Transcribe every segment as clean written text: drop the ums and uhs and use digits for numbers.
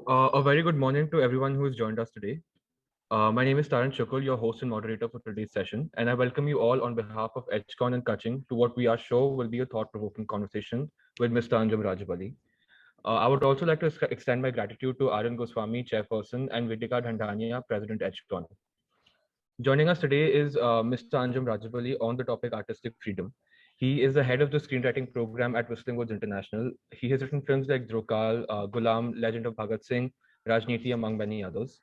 A very good morning to everyone who has joined us today. My name is Taran Shukul, your host and moderator for today's session, and I welcome you all on behalf of EdgeCon and Ka-Ching to what we are sure will be a thought-provoking conversation with Mr. Anjum Rajabali. I would also like to extend my gratitude to Arun Goswami, Chairperson, and Vidika Dhandania, President EdgeCon. Joining us today is Mr. Anjum Rajabali on the topic artistic freedom. He is the head of the screenwriting program at Whistling Woods International. He has written films like Drohkaal, Ghulam, Legend of Bhagat Singh, Raajneeti, among many others.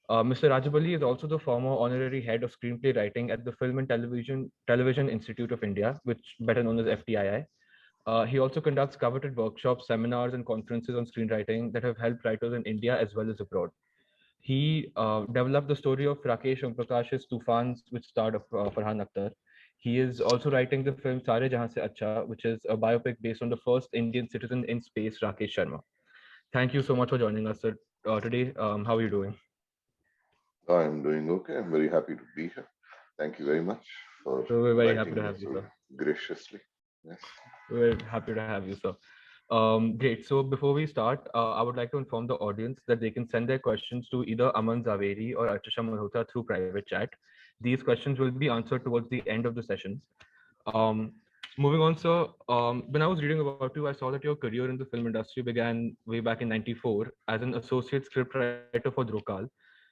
Mr. Rajabali is also the former honorary head of screenplay writing at the Film and Television Institute of India, which better known as FTII. He also conducts coveted workshops, seminars, and conferences on screenwriting that have helped writers in India as well as abroad. He developed the story of Rakesh Omprakash's Toofans, which starred Farhan Akhtar. He is also writing the film Sare Jahan Se Acha, which is a biopic based on the first Indian citizen in space, Rakesh Sharma. Thank you so much for joining us sir, today. How are you doing? I'm doing okay. I'm very happy to be here. Thank you very much for So we're very happy inviting to me have you, so sir. graciously. Yes. We're happy to have you, sir. Great. So before we start, I would like to inform the audience that they can send their questions to either Aman Zaveri or Archana Malhotra through private chat. These questions will be answered towards the end of the session. Um, Moving on, sir, when I was reading about you, I saw that your career in the film industry began way back in '94 as an associate scriptwriter for Drohkaal.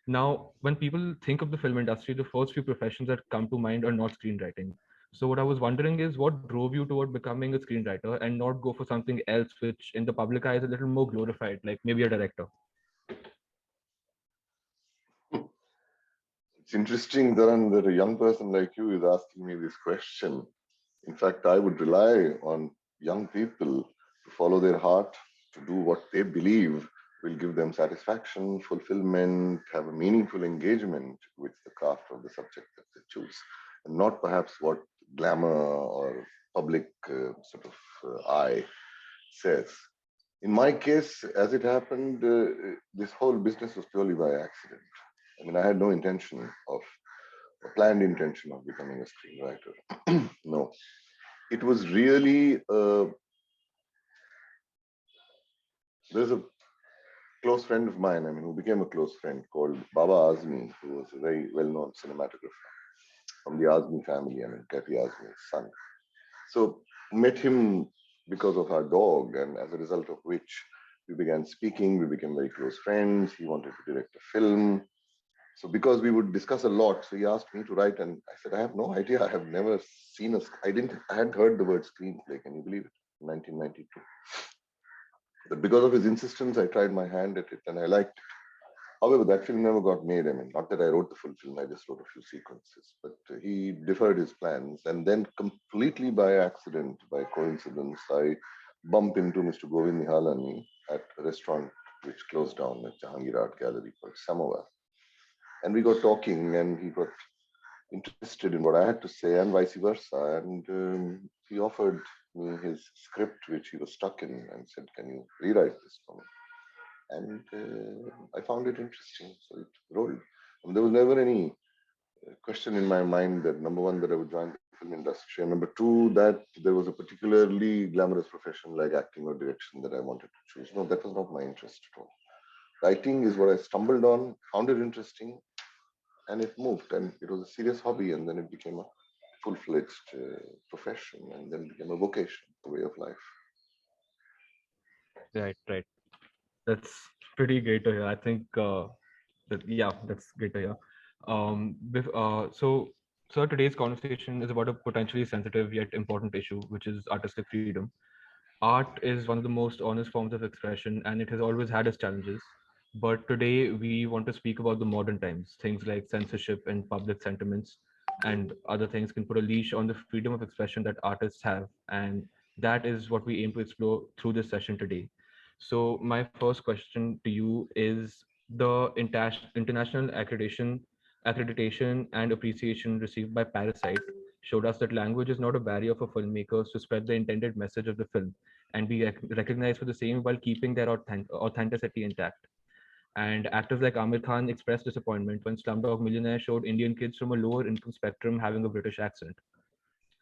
Now, when people think of the film industry, the first few professions that come to mind are not screenwriting. So, what I was wondering is what drove you toward becoming a screenwriter and not go for something else, which in the public eye is a little more glorified, like maybe a director? It's interesting, Dharan, that a young person like you is asking me this question. In fact, I would rely on young people to follow their heart, to do what they believe will give them satisfaction, fulfillment, have a meaningful engagement with the craft of the subject that they choose, and not perhaps what glamour or public eye says. In my case, as it happened, this whole business was purely by accident. I mean, I had no intention of, a planned intention of becoming a screenwriter. No, it was really, there's a close friend of mine, I mean, who became a close friend called Baba Azmi, who was a very well known cinematographer from the Azmi family, I mean, Kafi Azmi's son. So, met him because of our dog, and as a result of which, we began speaking, we became very close friends. He wanted to direct a film. So because we would discuss a lot, so he asked me to write, and I said, I have no idea. I have never seen I hadn't heard the word screenplay. Can you believe it? In 1992. But because of his insistence, I tried my hand at it, and I liked it. However, that film never got made. I mean, not that I wrote the full film, I just wrote a few sequences. But he deferred his plans, and then completely by accident, by coincidence, I bump into Mr. Govind Nihalani at a restaurant which closed down at Jahangir Art Gallery called Samovar. And we got talking, and he got interested in what I had to say, and vice versa. And he offered me his script, which he was stuck in, and said, "Can you rewrite this for me?" And I found it interesting, so it rolled. And there was never any question in my mind that number one, that I would join the film industry, and number two, that there was a particularly glamorous profession like acting or direction that I wanted to choose. No, that was not my interest at all. Writing is what I stumbled on, found it interesting, and it moved, and it was a serious hobby, and then it became a full-fledged profession, and then became a vocation, a way of life. Right, right. That's pretty great to hear. I think yeah, that's great to hear. So today's conversation is about a potentially sensitive yet important issue, which is artistic freedom. Art is one of the most honest forms of expression, and it has always had its challenges. But today we want to speak about the modern times. Things like censorship and public sentiments and other things can put a leash on the freedom of expression that artists have, and that is what we aim to explore through this session today. So my first question to you is the international accreditation and appreciation received by Parasite showed us that language is not a barrier for filmmakers to spread the intended message of the film and be recognized for the same while keeping their authenticity intact. And actors like Amir Khan expressed disappointment when Slumdog Millionaire showed Indian kids from a lower income spectrum having a British accent.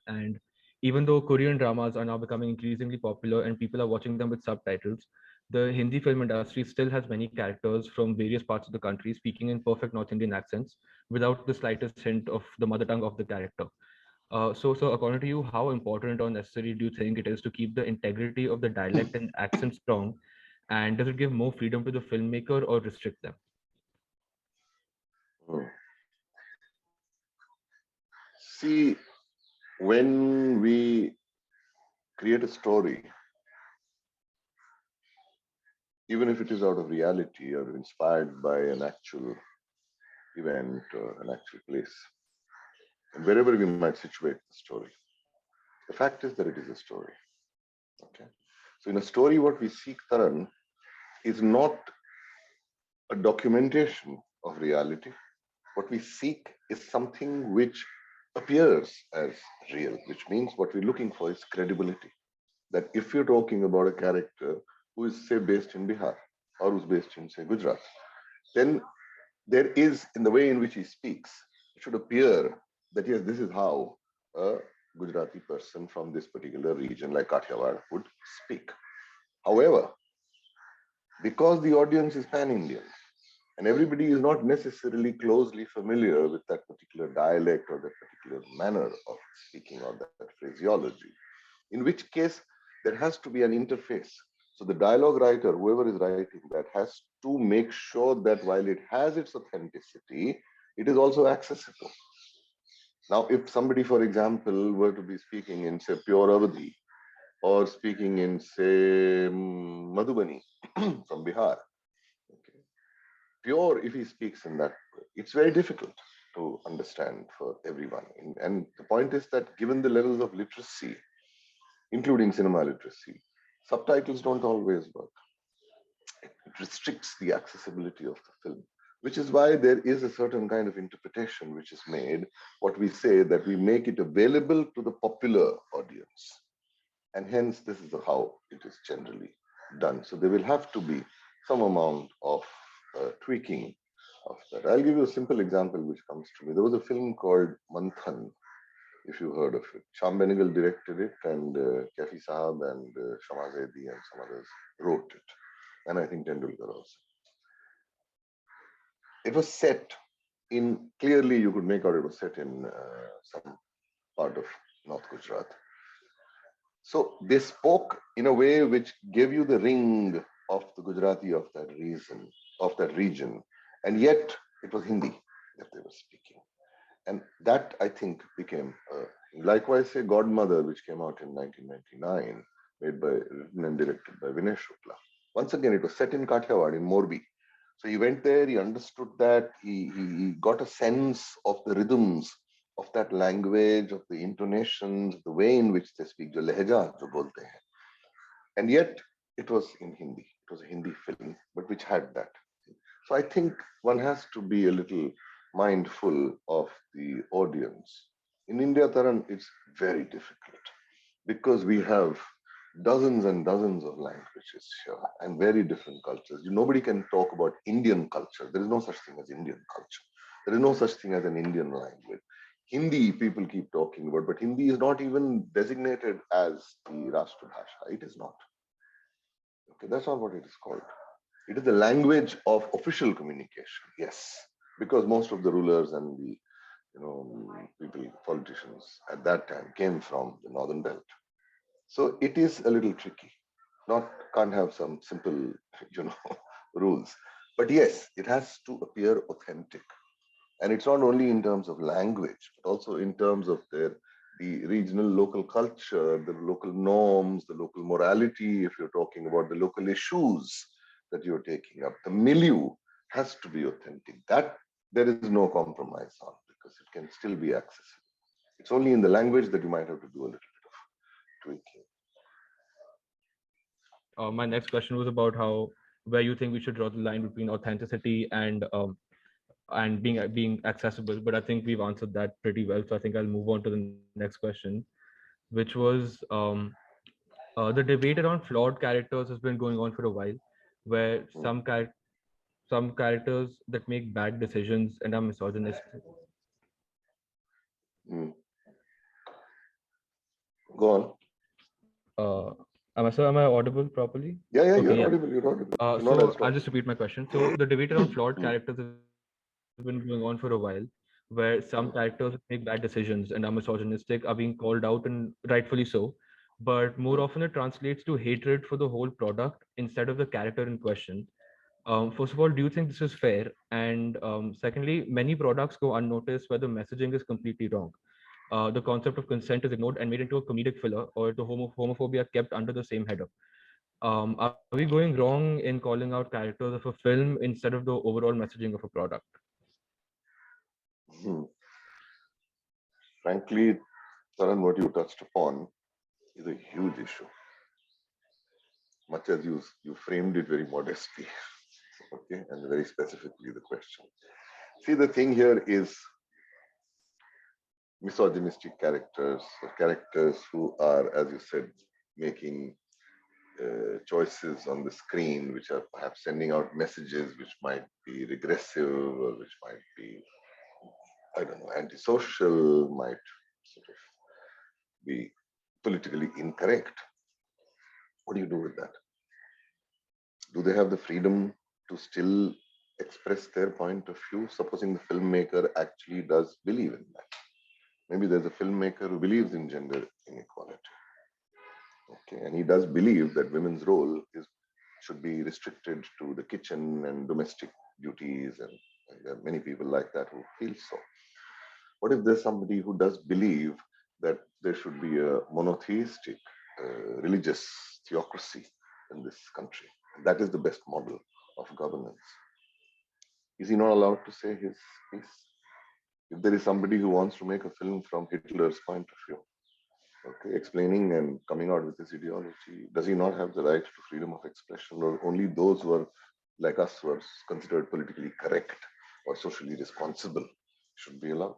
And even though Korean dramas are now becoming increasingly popular and people are watching them with subtitles, the Hindi film industry still has many characters from various parts of the country speaking in perfect North Indian accents without the slightest hint of the mother tongue of the character. So according to you, how important or necessary do you think it is to keep the integrity of the dialect and accent strong? And does it give more freedom to the filmmaker or restrict them? Hmm. See, when we create a story, even if it is out of reality or inspired by an actual event or an actual place, and wherever we might situate the story, the fact is that it is a story. Okay. So in a story, what we seek, Taran, is not a documentation of reality. What we seek is something which appears as real, which means what we're looking for is credibility. That if you're talking about a character who is, say, based in Bihar or who's based in, say, Gujarat, then there is, in the way in which he speaks, it should appear that, yes, this is how a Gujarati person from this particular region, like Kathiawad, would speak. However, because the audience is pan-Indian, and everybody is not necessarily closely familiar with that particular dialect or that particular manner of speaking or that phraseology, in which case there has to be an interface. So the dialogue writer, whoever is writing that, has to make sure that while it has its authenticity, it is also accessible. Now, if somebody, for example, were to be speaking in, say, pure Awadhi, or speaking in, say, Madhubani from Bihar, okay, pure, if he speaks in that way, it's very difficult to understand for everyone. And the point is that given the levels of literacy, including cinema literacy, subtitles don't always work. It restricts the accessibility of the film, which is why there is a certain kind of interpretation which is made, what we say, that we make it available to the popular audience. And hence, this is how it is generally done. So there will have to be some amount of tweaking of that. I'll give you a simple example which comes to me. There was a film called Manthan, if you heard of it. Sham Benegal directed it, and Kafi Sahab and Shama Zaidi and some others wrote it. And I think Tendulkar also. It was set in, clearly you could make out it was set in some part of North Gujarat. So they spoke in a way which gave you the ring of the Gujarati of that region, and yet it was Hindi that they were speaking. And that, I think, became likewise, say, Godmother, which came out in 1999, written and directed by Vinay Shukla. Once again, it was set in Kathiawad, in Morbi. So he went there, he understood that, he got a sense of the rhythms of that language, of the intonations, the way in which they speak, jo leheja, jo bolte hain. And yet, it was in Hindi. It was a Hindi film, but which had that. So I think one has to be a little mindful of the audience. In India, Taran, it's very difficult because we have dozens and dozens of languages here and very different cultures. Nobody can talk about Indian culture. There is no such thing as Indian culture. There is no such thing as an Indian language. Hindi people keep talking about, but Hindi is not even designated as the Rashtra Bhasha. It is not. Okay, that's not what it is called. It is the language of official communication, yes, because most of the rulers and the people, politicians at that time came from the northern belt. So it is a little tricky. Can't have some simple, rules. But yes, it has to appear authentic. And it's not only in terms of language, but also in terms of the regional local culture, the local norms, the local morality, if you're talking about the local issues that you're taking up. The milieu has to be authentic. That there is no compromise on, because it can still be accessible. It's only in the language that you might have to do a little bit of tweaking. My next question was about where you think we should draw the line between authenticity and being accessible. But I think we've answered that pretty well. So I think I'll move on to the next question, which was the debate around flawed characters has been going on for a while, where some characters that make bad decisions and are misogynistic. Mm. Go on. Am I audible properly? Yeah, Okay, you're yeah. audible. You're audible. You're not So as I'll talking. just repeat my question. So the debate around flawed Hmm. characters has been going on for a while, where some characters make bad decisions and are misogynistic, are being called out, and rightfully so. But more often it translates to hatred for the whole product instead of the character in question. First of all, do you think this is fair? And secondly, many products go unnoticed where the messaging is completely wrong. The concept of consent is ignored and made into a comedic filler, or the homophobia kept under the same header. Are we going wrong in calling out characters of a film instead of the overall messaging of a product? Hmm. Frankly, Taran, what you touched upon is a huge issue, much as you framed it very modestly, okay, and very specifically the question. See, the thing here is misogynistic characters, or characters who are, as you said, making choices on the screen which are perhaps sending out messages which might be regressive or which might be, I don't know, antisocial, might sort of be politically incorrect. What do you do with that? Do they have the freedom to still express their point of view, supposing the filmmaker actually does believe in that? Maybe there's a filmmaker who believes in gender inequality, okay, and he does believe that women's role is should be restricted to the kitchen and domestic duties, and there are many people like that who feel so. What if there's somebody who does believe that there should be a monotheistic religious theocracy in this country? That is the best model of governance. Is he not allowed to say his piece? If there is somebody who wants to make a film from Hitler's point of view, okay, explaining and coming out with his ideology, does he not have the right to freedom of expression, or only those who are like us who are considered politically correct or socially responsible should be allowed?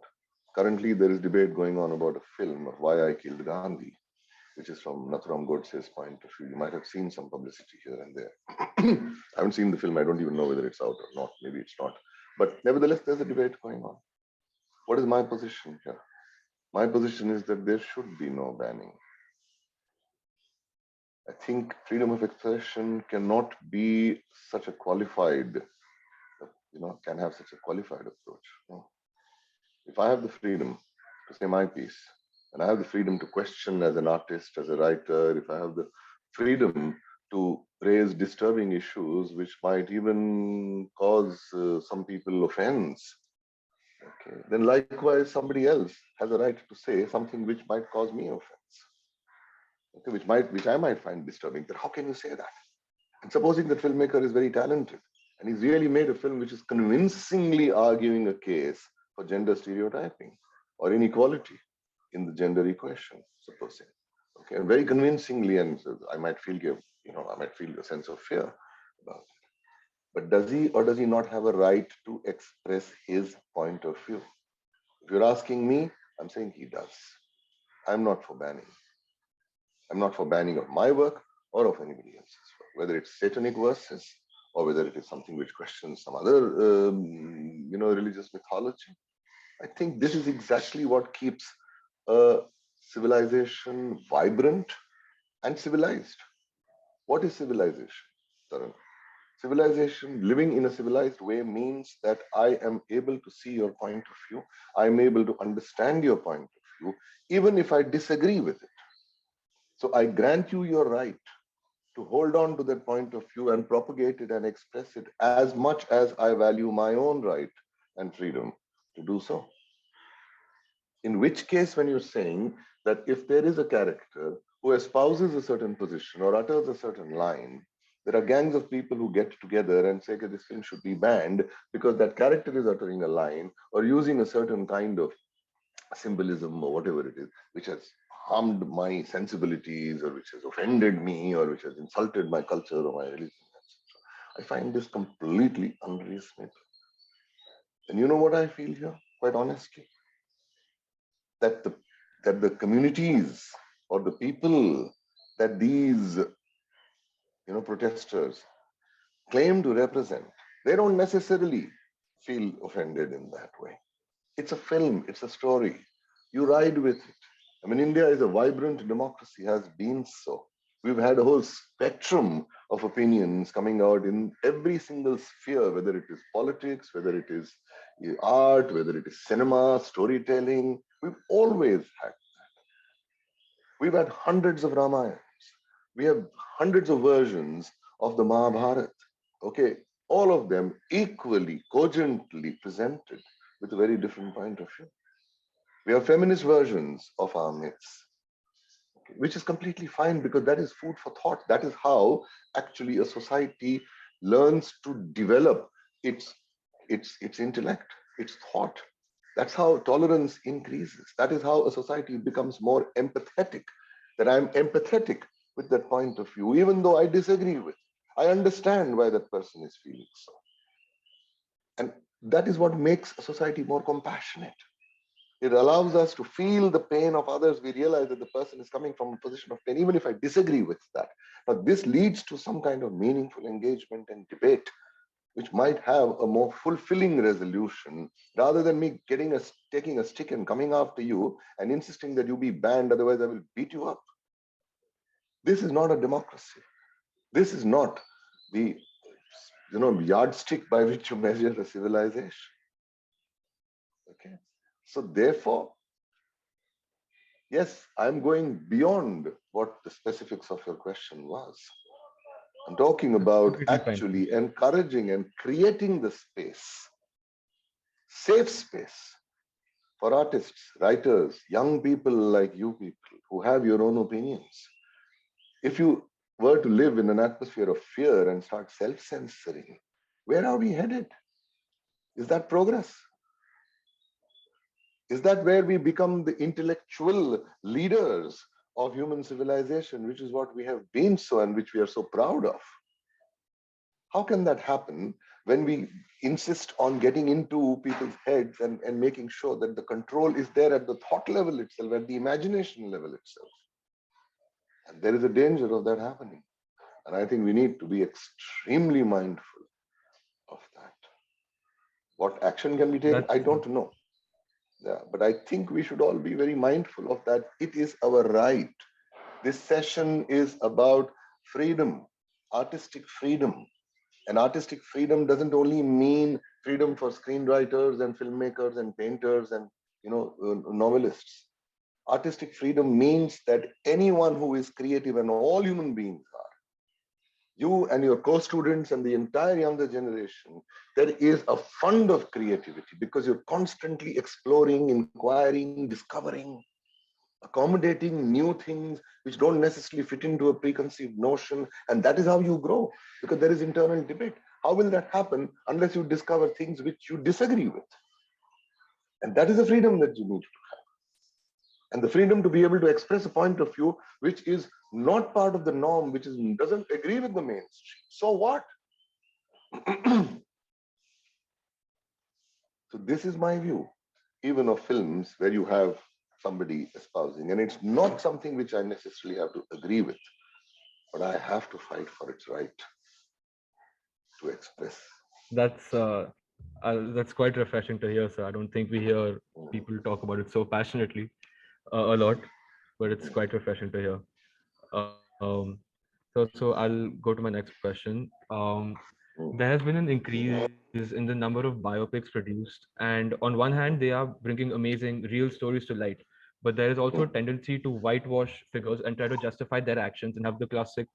Currently, there is debate going on about a film of Why I Killed Gandhi, which is from Nathuram Godse's point of view. You might have seen some publicity here and there. I haven't seen the film. I don't even know whether it's out or not. Maybe it's not. But nevertheless, there's a debate going on. What is my position here? My position is that there should be no banning. I think freedom of expression cannot be such a qualified, can have such a qualified approach. No. If I have the freedom to say my piece, and I have the freedom to question as an artist, as a writer, if I have the freedom to raise disturbing issues which might even cause some people offense, okay, then likewise somebody else has a right to say something which might cause me offense, okay, which I might find disturbing. But how can you say that? And supposing the filmmaker is very talented and he's really made a film which is convincingly arguing a case for gender stereotyping or inequality in the gender equation, supposing, okay, and very convincingly, and so I might feel, I might feel a sense of fear about it. But does he or does he not have a right to express his point of view? If you're asking me, I'm saying he does. I'm not for banning. I'm not for banning of my work or of anybody else's work, whether it's satanic verses or whether it is something which questions some other, religious mythology. I think this is exactly what keeps a civilization vibrant and civilized. What is civilization, Taran? Civilization, living in a civilized way, means that I am able to see your point of view. I am able to understand your point of view, even if I disagree with it. So I grant you your right to hold on to that point of view and propagate it and express it as much as I value my own right and freedom to do so. In which case, when you're saying that if there is a character who espouses a certain position or utters a certain line, there are gangs of people who get together and say that this film should be banned because that character is uttering a line or using a certain kind of symbolism or whatever it is, which has harmed my sensibilities or which has offended me or which has insulted my culture or my religion, etc. I find this completely unreasonable. And you know what I feel here, quite honestly? That the communities or the people that these protesters claim to represent, they don't necessarily feel offended in that way. It's a film, it's a story. You ride with it. I mean, India is a vibrant democracy, has been so. We've had a whole spectrum of opinions coming out in every single sphere, whether it is politics, whether it is art, whether it is cinema, storytelling. We've always had. We've had hundreds of Ramayans. We have hundreds of versions of the Mahabharata. Okay, all of them equally, cogently presented with a very different point of view. We have feminist versions of our myths, which is completely fine because that is food for thought. That is how actually a society learns to develop its intellect, its thought. That's how tolerance increases. That is how a society becomes more empathetic. That I'm empathetic with that point of view, even though I disagree with. I understand why that person is feeling so. And that is what makes a society more compassionate. It allows us to feel the pain of others. We realize that the person is coming from a position of pain, even if I disagree with that. But this leads to some kind of meaningful engagement and debate, which might have a more fulfilling resolution rather than me taking a stick and coming after you and insisting that you be banned, otherwise I will beat you up. This is not a democracy. This is not the yardstick by which you measure a civilization. Okay. So therefore, yes, I'm going beyond what the specifics of your question was. I'm talking about actually encouraging and creating the space, safe space for artists, writers, young people like you people who have your own opinions. If you were to live in an atmosphere of fear and start self-censoring, where are we headed? Is that progress? Is that where we become the intellectual leaders of human civilization, which is what we have been so and which we are so proud of? How can that happen when we insist on getting into people's heads and making sure that the control is there at the thought level itself, at the imagination level itself? And there is a danger of that happening. And I think we need to be extremely mindful of that. What action can be taken? I don't know. Yeah, but I think we should all be very mindful of that. It is our right. This session is about freedom, artistic freedom. And artistic freedom doesn't only mean freedom for screenwriters and filmmakers and painters and novelists. Artistic freedom means that anyone who is creative, and all human beings are, you and your co-students and the entire younger generation, there is a fund of creativity because you're constantly exploring, inquiring, discovering, accommodating new things which don't necessarily fit into a preconceived notion. And that is how you grow, because there is internal debate. How will that happen unless you discover things which you disagree with? And that is the freedom that you need to have. And the freedom to be able to express a point of view which is not part of the norm, which doesn't agree with the mainstream. So what? So this is my view, even of films where you have somebody espousing, and it's not something which I necessarily have to agree with, but I have to fight for its right to express. That's quite refreshing to hear, sir. I don't think we hear people talk about it so passionately a lot, but it's quite refreshing to hear. So I'll go to my next question. There has been an increase in the number of biopics produced, and on one hand, they are bringing amazing real stories to light, but there is also a tendency to whitewash figures and try to justify their actions and have the classic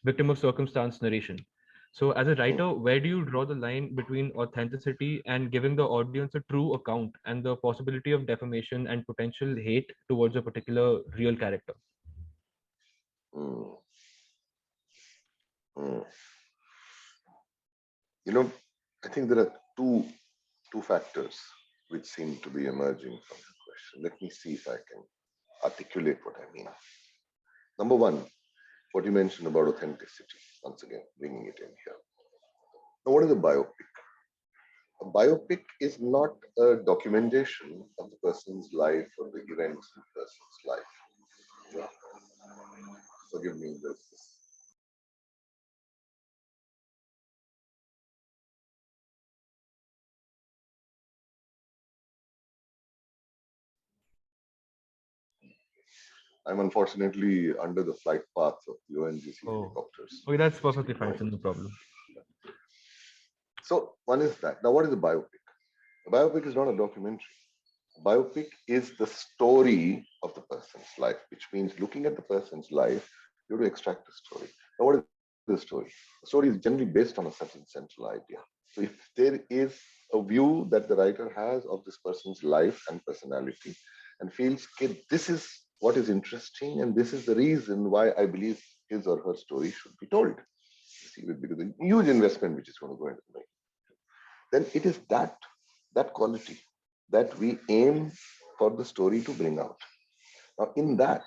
victim of circumstance narration. So, as a writer, where do you draw the line between authenticity and giving the audience a true account and the possibility of defamation and potential hate towards a particular real character? Mm. Mm. You know, I think there are two factors which seem to be emerging from the question. Let me see if I can articulate what I mean. Number one, what you mentioned about authenticity, once again, bringing it in here. Now, what is a biopic? A biopic is not a documentation of the person's life or the events in the person's life. Yeah. Forgive me, there's this. I'm unfortunately under the flight paths of the ONGC Oh, helicopters. okay, that's Just perfectly fine, ignore so them. no problem. So one is that. Now, what is a biopic? A biopic is not a documentary. A biopic is the story of the person's life, which means looking at the person's life, you have to extract a story. Now, what is the story? The story is generally based on a certain central idea. So if there is a view that the writer has of this person's life and personality and feels, okay, this is what is interesting and this is the reason why I believe his or her story should be told. You see, because a huge investment which is going to go into the making, then it is that quality that we aim for the story to bring out. Now, in that,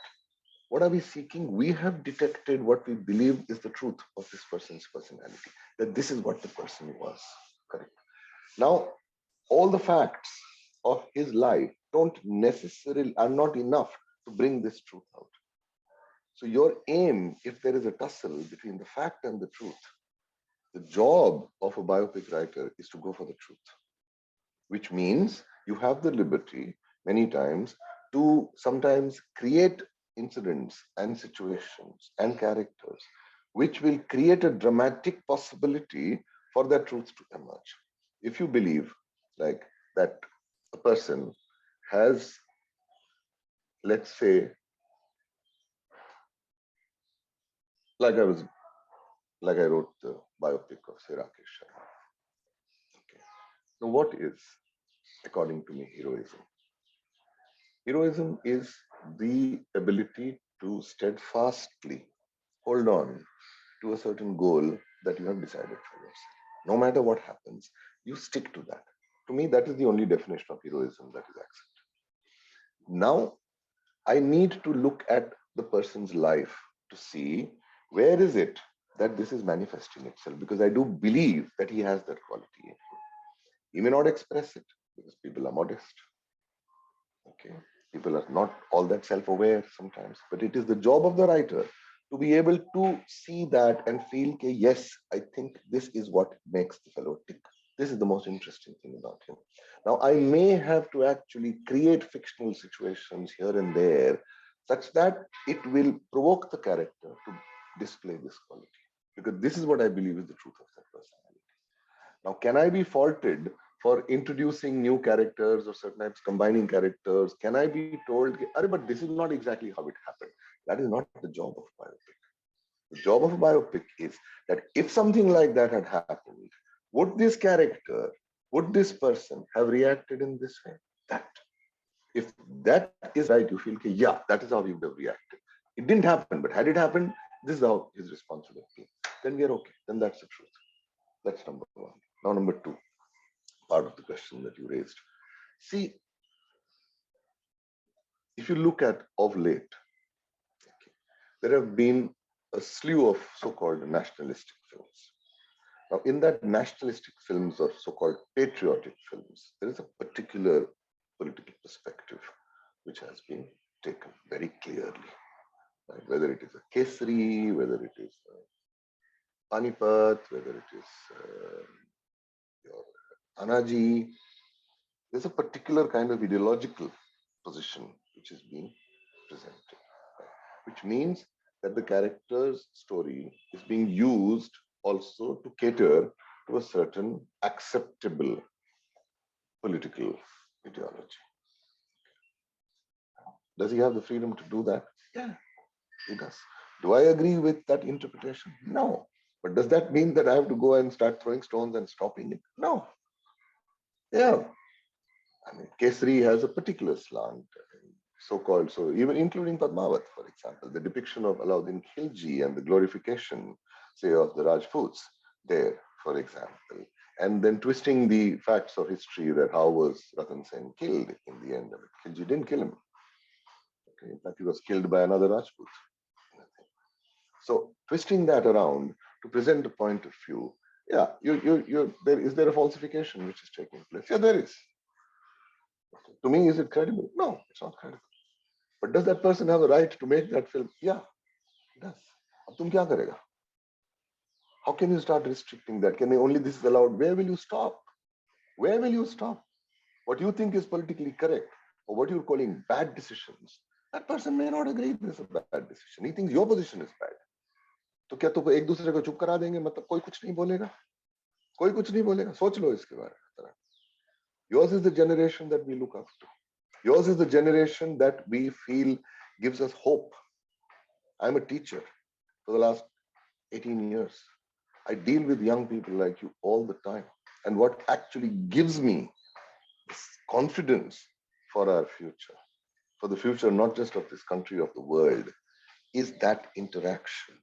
what are we seeking? We have detected what we believe is the truth of this person's personality, that this is what the person was. Correct. Now, all the facts of his life don't necessarily are not enough to bring this truth out. So your aim, if there is a tussle between the fact and the truth, the job of a biopic writer is to go for the truth, which means you have the liberty many times to sometimes create incidents and situations and characters which will create a dramatic possibility for that truth to emerge. If you believe like that a person has, let's say, like I was like I wrote the biopic of say Rakesh Sharma. Okay. Now what is, according to me, heroism? Heroism is the ability to steadfastly hold on to a certain goal that you have decided for yourself. No matter what happens, you stick to that. To me, that is the only definition of heroism that is accepted. Now, I need to look at the person's life to see where is it that this is manifesting itself, because I do believe that he has that quality in him. He may not express it because people are modest. Okay. People are not all that self-aware sometimes, but it is the job of the writer to be able to see that and feel, okay, yes, I think this is what makes the fellow tick. This is the most interesting thing about him. Now, I may have to actually create fictional situations here and there such that it will provoke the character to display this quality. Because this is what I believe is the truth of that personality. Now, can I be faulted for introducing new characters or certain types combining characters? Can I be told, but this is not exactly how it happened? That is not the job of a biopic. The job of a biopic is that if something like that had happened, would this character, would this person have reacted in this way? That. If that is right, you feel, okay, yeah, that is how he would have reacted. It didn't happen, but had it happened, this is how his response would have been. Then we are okay. Then that's the truth. That's number one. Now, number two, part of the question that you raised. See, if you look at of late, okay, there have been a slew of so-called nationalistic films. Now, in that nationalistic films or so-called patriotic films, there is a particular political perspective which has been taken very clearly. Right? Whether it is a Kesari, whether it is Panipat, whether it is your Anaji, there's a particular kind of ideological position which is being presented, right? Which means that the character's story is being used also to cater to a certain acceptable political ideology. Does he have the freedom to do that? Yeah, he does. Do I agree with that interpretation? No. But does that mean that I have to go and start throwing stones and stopping it? No. Yeah. I mean, Kesari has a particular slant, so-called, so even including Padmavat, for example, the depiction of Alauddin Khilji and the glorification, say, of the Rajputs there, for example, and then twisting the facts of history that how was Ratan Sen killed in the end of it. Khilji didn't kill him. Okay, in fact, he was killed by another Rajput. So twisting that around to present a point of view, yeah, there is there a falsification which is taking place? Yeah, there is. To me, is it credible? No, it's not credible. But does that person have a right to make that film? Yeah, he does. अब तुम क्या करेगा? How can you start restricting that? Can only this is allowed? Where will you stop? Where will you stop? What you think is politically correct or what you're calling bad decisions That person may not agree this is a bad decision. He thinks your position is bad. तो क्या तो एक दूसरे को चुप करा देंगे, मतलब कोई कुछ नहीं बोलेगा, कोई कुछ नहीं बोलेगा. सोच लो इसके बारे में. Yours is the generation that we look up to. Yours is the generation that we feel gives us hope. I'm a teacher for the last 18 years. I deal with young people like you all the time. And what actually gives me confidence for our future, for the future not just of this country, of the world, is that interaction.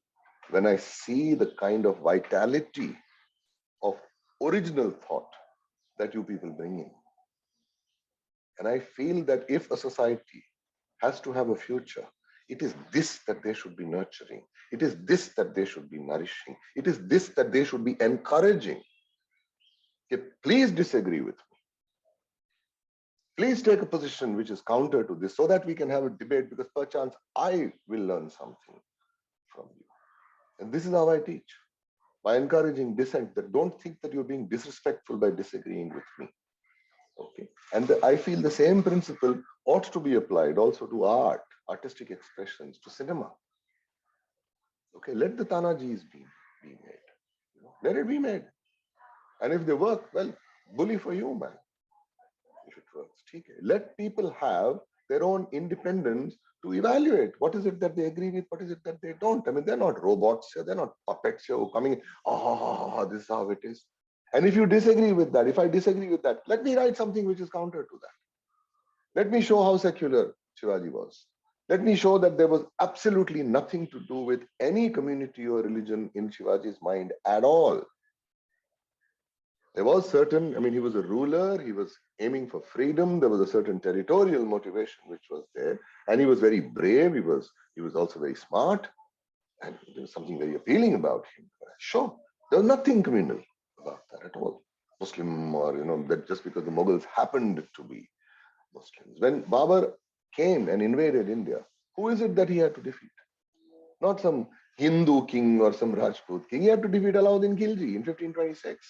When I see the kind of vitality of original thought that you people bring in, and I feel that if a society has to have a future, it is this that they should be nurturing. It is this that they should be nourishing. It is this that they should be encouraging. Okay, please disagree with me. Please take a position which is counter to this so that we can have a debate, because perchance I will learn something from you. And this is how I teach, by encouraging dissent. That don't think that you're being disrespectful by disagreeing with me. Okay. And I feel the same principle ought to be applied also to art, artistic expressions, to cinema. Okay, let the Tanajis be made. Let it be made. And if they work, well, bully for you, man. If it works, okay. Let people have their own independence to evaluate what is it that they agree with, what is it that they don't. I mean, they're not robots here, they're not puppets here who coming in, this is how it is. And if you disagree with that, if I disagree with that, let me write something which is counter to that. Let me show how secular Shivaji was. Let me show that there was absolutely nothing to do with any community or religion in Shivaji's mind at all. There was certain, I mean, he was a ruler, he was aiming for freedom, there was a certain territorial motivation which was there, and he was very brave, he was also very smart, and there was something very appealing about him. Sure, there was nothing communal about that at all. Muslim, or that just because the Mughals happened to be Muslims. When Babur came and invaded India, who is it that he had to defeat? Not some Hindu king or some Rajput king. He had to defeat Alauddin Khilji in 1526.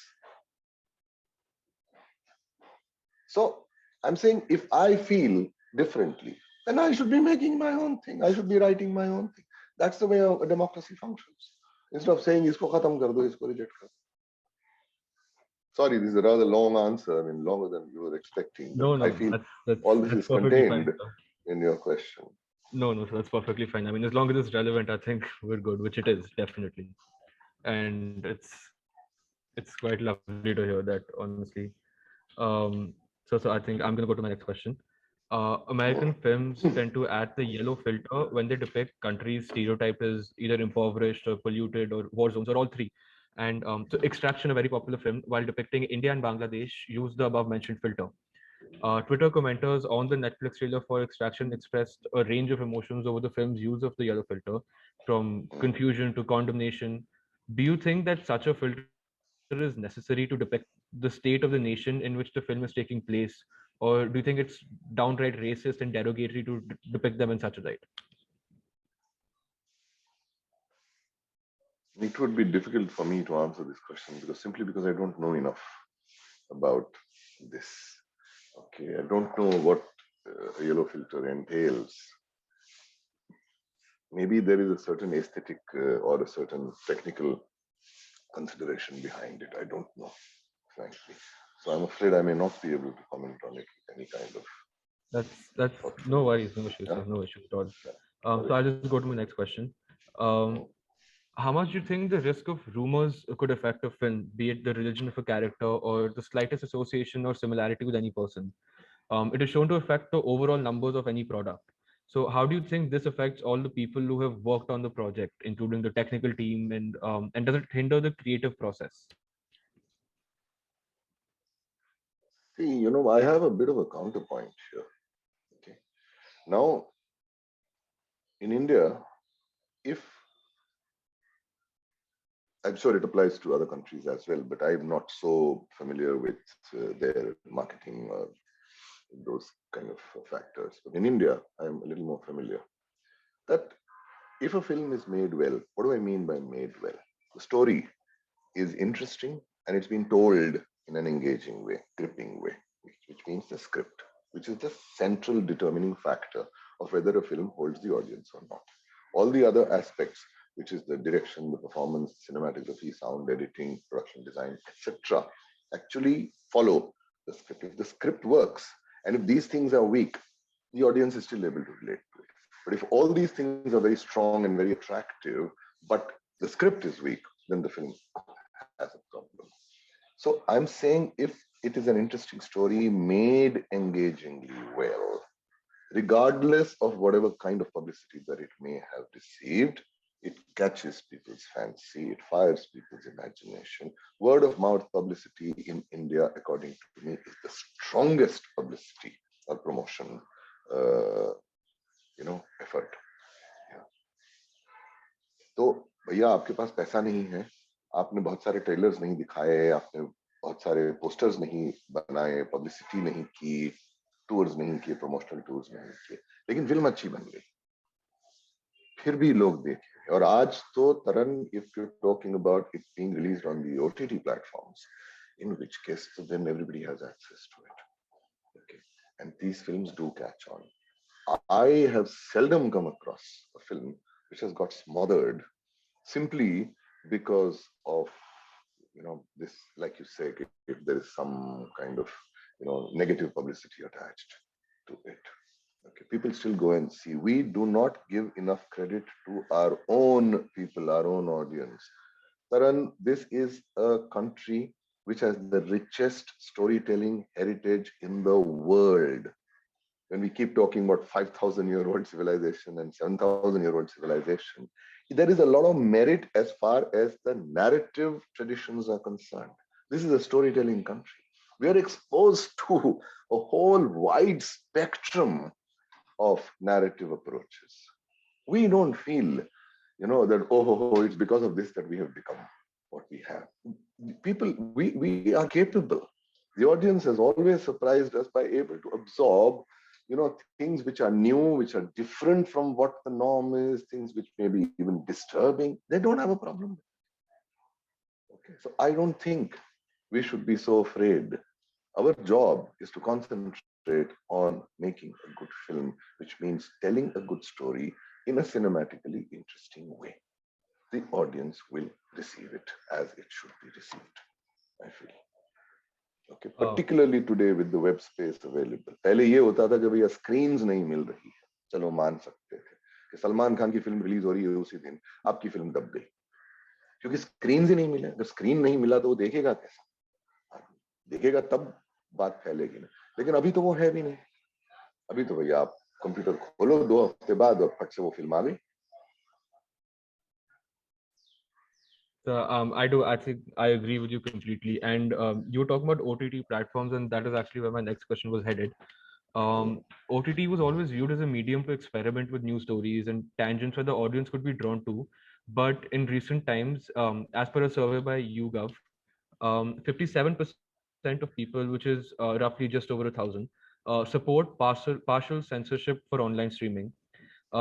So I'm saying, if I feel differently, then I should be making my own thing. I should be writing my own thing. That's the way a democracy functions. Instead of saying, isko khatam kar do, isko reject kar do. Sorry, this is a rather long answer. I mean, longer than you were expecting. But No, I feel that's all this is perfectly contained fine, sir. in your question. No, so that's perfectly fine. I mean, as long as it's relevant, I think we're good, which it is, definitely. And it's quite lovely to hear that, honestly. So I think I'm gonna go to my next question. American films tend to add the yellow filter when they depict countries stereotyped as either impoverished or polluted or war zones or all three. And so Extraction, a very popular film, while depicting India and Bangladesh, used the above mentioned filter. Twitter commenters on the Netflix trailer for Extraction expressed a range of emotions over the film's use of the yellow filter, from confusion to condemnation. Do you think that such a filter is necessary to depict the state of the nation in which the film is taking place, or do you think it's downright racist and derogatory to depict them in such a light? It would be difficult for me to answer this question simply because I don't know enough about this. Okay, I don't know what a yellow filter entails. Maybe there is a certain aesthetic or a certain technical consideration behind it. I don't know, frankly. So I'm afraid I may not be able to comment on it with any kind of. That's no worries, no issues, sir, no issues at all. So I'll just go to my next question. How much do you think the risk of rumors could affect a film, be it the religion of a character or the slightest association or similarity with any person? It is shown to affect the overall numbers of any product. So how do you think this affects all the people who have worked on the project, including the technical team, and does it hinder the creative process? See, I have a bit of a counterpoint here. Okay. Now, in India, if I'm sure it applies to other countries as well, but I'm not so familiar with their marketing or those kind of factors. But in India, I'm a little more familiar. That if a film is made well, what do I mean by made well? The story is interesting and it's been told in an engaging way, gripping way, which means the script, which is the central determining factor of whether a film holds the audience or not. All the other aspects, which is the direction, the performance, cinematography, sound editing, production design, etc., actually follow the script. If the script works, and if these things are weak, the audience is still able to relate to it. But if all these things are very strong and very attractive, but the script is weak, then the film has a problem. So I'm saying if it is an interesting story made engagingly well, regardless of whatever kind of publicity that it may have received, it catches people's fancy, it fires people's imagination. Word of mouth publicity in India, according to me, is the strongest publicity or promotion, effort. Yeah. तो भैया आपके पास पैसा नहीं है, आपने बहुत सारे trailers नहीं दिखाए, आपने बहुत सारे पोस्टर्स नहीं बनाए, पब्लिसिटी नहीं की, टूर्स नहीं किए, प्रमोशनल टूर्स नहीं किए, लेकिन फिल्म अच्छी बन गई, फिर भी लोग देखे. और आज तो तरन, if you're talking about it being released on the OTT platforms, in which case then everybody has access to it. Okay, and these films do catch on. I have seldom come across a film which has got smothered simply because of this, like you say, if there is some kind of negative publicity attached to it. Okay, people still go and see. We do not give enough credit to our own people, our own audience. Taran, this is a country which has the richest storytelling heritage in the world. When we keep talking about 5,000-year-old civilization and 7,000-year-old civilization, there is a lot of merit as far as the narrative traditions are concerned. This is a storytelling country. We are exposed to a whole wide spectrum of narrative approaches. We don't feel, that, it's because of this that we have become what we have. People, we are capable. The audience has always surprised us by able to absorb things which are new, which are different from what the norm is, things which may be even disturbing. They don't have a problem. Okay, so I don't think we should be so afraid. Our job is to concentrate on making a good film, which means telling a good story in a cinematically interesting way. The audience will receive it as it should be received, I feel. Okay, particularly today with the web space available. पहले ये होता था कि भैया screens नहीं मिल रही है, चलो मान सकते थे कि सलमान खान की फिल्म रिलीज हो रही है उसी दिन आपकी फिल्म दब गई, क्योंकि स्क्रीन ही नहीं मिला. अगर स्क्रीन नहीं मिला तो वो देखेगा कैसा? देखेगा तब बात फैलेगी ना. लेकिन अभी तो वो है भी नहीं. अभी तो भैया आप कंप्यूटर खोलो 2 हफ्ते बाद और फट से वो फिल्म आ गई. I think I agree with you completely. And you were talking about OTT platforms, and that is actually where my next question was headed. OTT was always viewed as a medium to experiment with new stories and tangents where the audience could be drawn to. But in recent times, as per a survey by YouGov, 57% of people, which is roughly just over 1,000, support partial censorship for online streaming.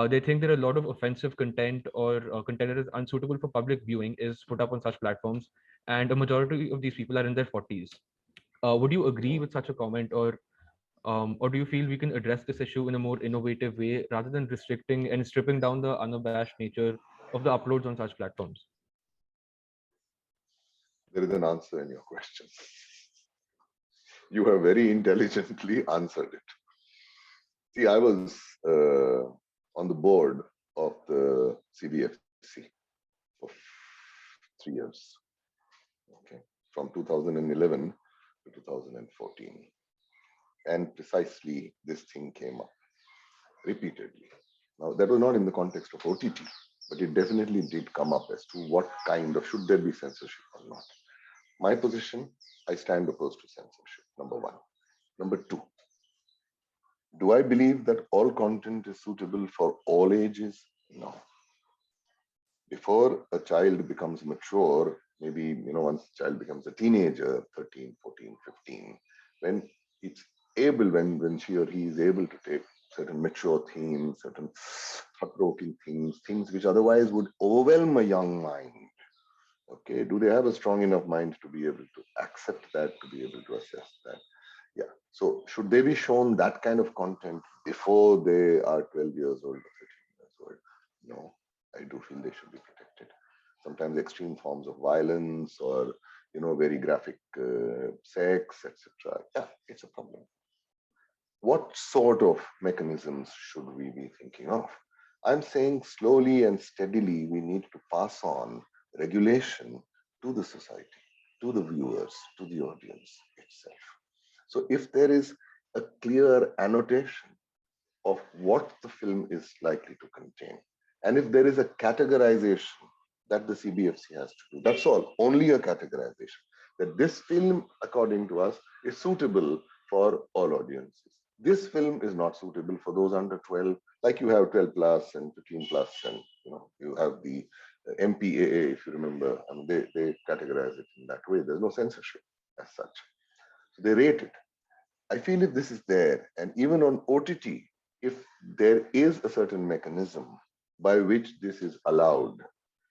They think that a lot of offensive content or content that is unsuitable for public viewing is put up on such platforms, and a majority of these people are in their 40s. Would you agree with such a comment, or do you feel we can address this issue in a more innovative way rather than restricting and stripping down the unabashed nature of the uploads on such platforms? There is an answer in your question. You have very intelligently answered it. See, I was on the board of the CBFC for 3 years, okay, from 2011 to 2014. And precisely this thing came up repeatedly. Now, that was not in the context of OTT, but it definitely did come up as to what kind of, should there be censorship or not. My position, I stand opposed to censorship, number one. Number two, do I believe that all content is suitable for all ages? No. Before a child becomes mature, maybe, once a child becomes a teenager, 13, 14, 15, when it's able, when she or he is able to take certain mature themes, certain thought-provoking things which otherwise would overwhelm a young mind. Okay, do they have a strong enough mind to be able to accept that, to be able to assess that? Yeah. So should they be shown that kind of content before they are 12 years old or 13 years old? No, I do feel they should be protected. Sometimes extreme forms of violence or very graphic sex, etc. Yeah, it's a problem. What sort of mechanisms should we be thinking of? I'm saying slowly and steadily we need to pass on regulation to the society, to the viewers, to the audience itself. So if there is a clear annotation of what the film is likely to contain, and if there is a categorization that the CBFC has to do, that's all, only a categorization, that this film, according to us, is suitable for all audiences. This film is not suitable for those under 12, like you have 12 plus and 15 plus, and you have the MPAA, if you remember, and they categorize it in that way. There's no censorship as such. So they rate it. I feel if this is there, and even on OTT, if there is a certain mechanism by which this is allowed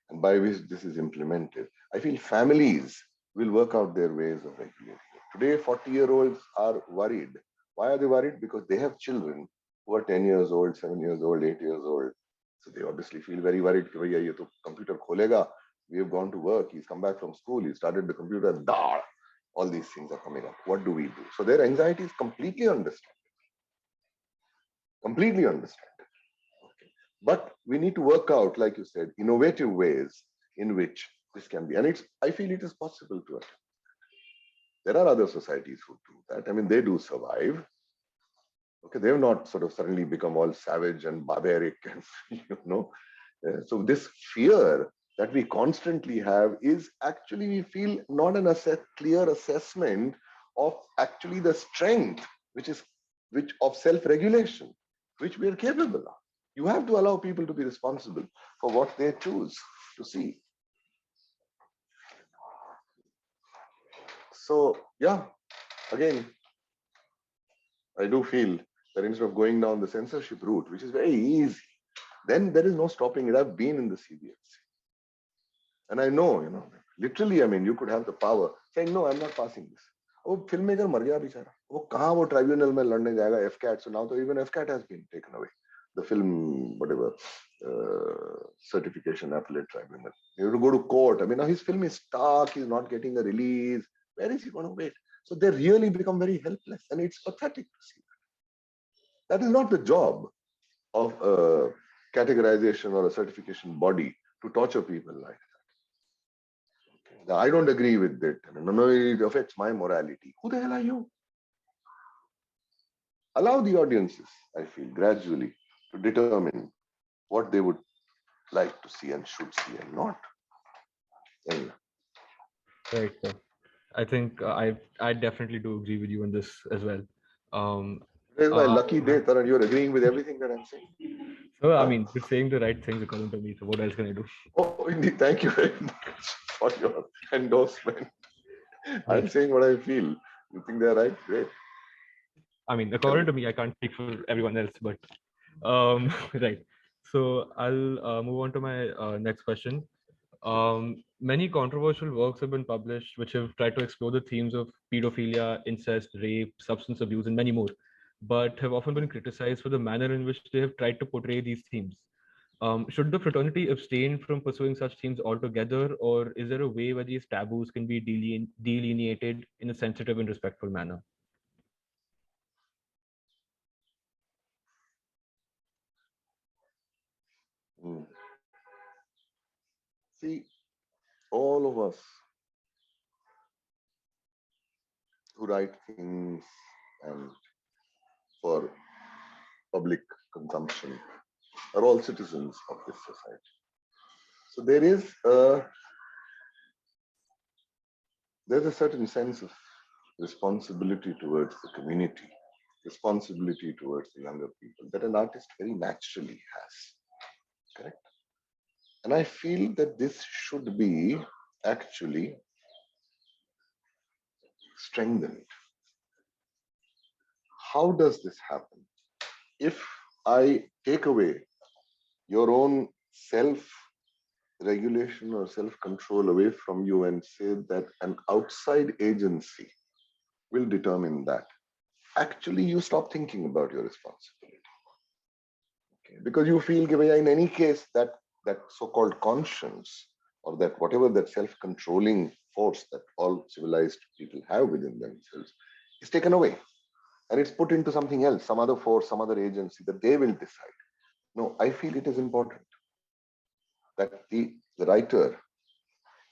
and by which this is implemented, I feel families will work out their ways of regulating it. Today, 40-year-olds are worried. Why are they worried? Because they have children who are 10 years old, 7 years old, 8 years old. So they obviously feel very worried. Ye to computer kholega. We have gone to work. He's come back from school. He started the computer. Dah! All these things are coming up. What do we do? So their anxiety is completely understandable. Completely understandable. Okay. But we need to work out, like you said, innovative ways in which this can be. And I feel it is possible to attempt. There are other societies who do that. I mean, they do survive. Okay, they have not sort of suddenly become all savage and barbaric, and So this fear that we constantly have is actually, we feel, not an clear assessment of actually the strength which of self-regulation, which we are capable of. You have to allow people to be responsible for what they choose to see. So yeah, again, I do feel that instead of going down the censorship route, which is very easy, then there is no stopping it. I've been in the CBFC. And I know, literally, I mean, you could have the power saying, no, I'm not passing this. वो filmmaker मर गया बेचारा, वो कहाँ वो tribunal में लड़ने जाएगा FCAT? So now तो even FCAT has been taken away, the film whatever certification appellate tribunal. You have to go to court. I mean, now his film is stuck. He's not getting a release. Where is he going to wait? So they really become very helpless, and it's pathetic to see that. That is not the job of a categorization or a certification body to torture people like that. Now, I don't agree with it. No, it affects my morality. Who the hell are you? Allow the audiences, I feel, gradually to determine what they would like to see and should see and not. Anyway. Right, sir. I think I definitely do agree with you on this as well. Today's my lucky day, Taran. You're agreeing with everything that I'm saying. So, I mean, you're saying the right things according to me. So, what else can I do? Oh, indeed. Thank you very much for your endorsement. I'm saying what I feel. You think they're right? Great. I mean, according to me, I can't speak for everyone else, but right. So I'll move on to my next question. Many controversial works have been published which have tried to explore the themes of pedophilia, incest, rape, substance abuse, and many more, but have often been criticized for the manner in which they have tried to portray these themes. Should the fraternity abstain from pursuing such themes altogether, or is there a way where these taboos can be delineated in a sensitive and respectful manner? See, all of us who write things and for public consumption are all citizens of this society. So there's a certain sense of responsibility towards the community, responsibility towards the younger people that an artist very naturally has. Correct? And I feel that this should be actually strengthened. How does this happen? If I take away your own self-regulation or self-control away from you and say that an outside agency will determine that, actually you stop thinking about your responsibility. Okay? Because you feel in any case that so-called conscience, or that whatever that self-controlling force that all civilized people have within themselves, is taken away and it's put into something else, some other force, some other agency that they will decide. No, I feel it is important that the writer